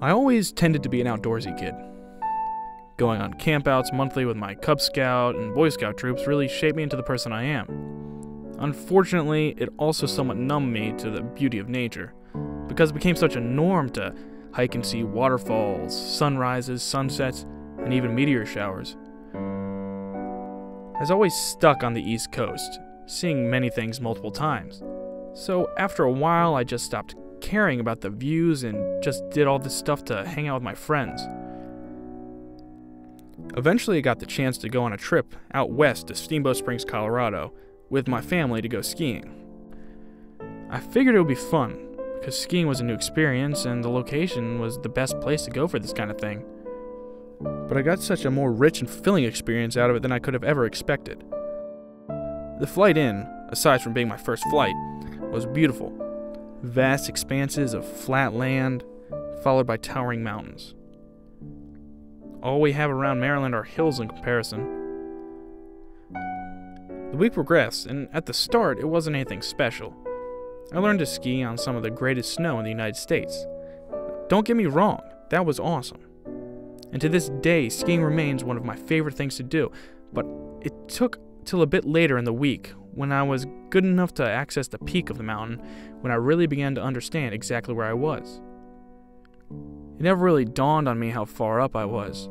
I always tended to be an outdoorsy kid. Going on campouts monthly with my Cub Scout and Boy Scout troops really shaped me into the person I am. Unfortunately, it also somewhat numbed me to the beauty of nature, because it became such a norm to hike and see waterfalls, sunrises, sunsets, and even meteor showers. I was always stuck on the East Coast, seeing many things multiple times. So after a while, I just stopped caring about the views and just did all this stuff to hang out with my friends. Eventually, I got the chance to go on a trip out west to Steamboat Springs, Colorado, with my family to go skiing. I figured it would be fun, because skiing was a new experience and the location was the best place to go for this kind of thing. But I got such a more rich and fulfilling experience out of it than I could have ever expected. The flight in, aside from being my first flight, was beautiful. Vast expanses of flat land, followed by towering mountains. All we have around Maryland are hills in comparison. The week progressed, and at the start, it wasn't anything special. I learned to ski on some of the greatest snow in the United States. Don't get me wrong, that was awesome. And to this day, skiing remains one of my favorite things to do, but it took till a bit later in the week, when I was good enough to access the peak of the mountain, when I really began to understand exactly where I was. It never really dawned on me how far up I was,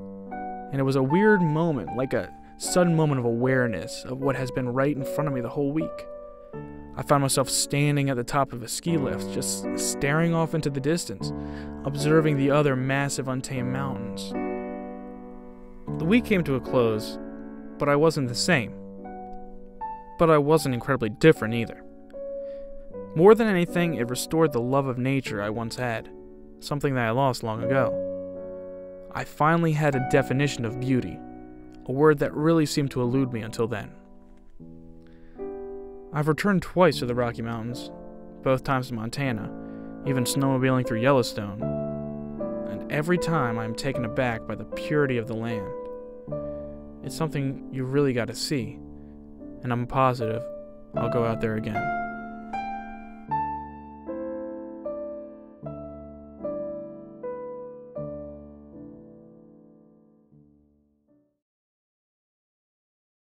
and it was a weird moment, like a sudden moment of awareness of what has been right in front of me the whole week. I found myself standing at the top of a ski lift, just staring off into the distance, observing the other massive untamed mountains. The week came to a close, but I wasn't the same. But I wasn't incredibly different either. More than anything, it restored the love of nature I once had, something that I lost long ago. I finally had a definition of beauty, a word that really seemed to elude me until then. I've returned twice to the Rocky Mountains, both times in Montana, even snowmobiling through Yellowstone, and every time I'm taken aback by the purity of the land. It's something you really got to see, and I'm positive I'll go out there again.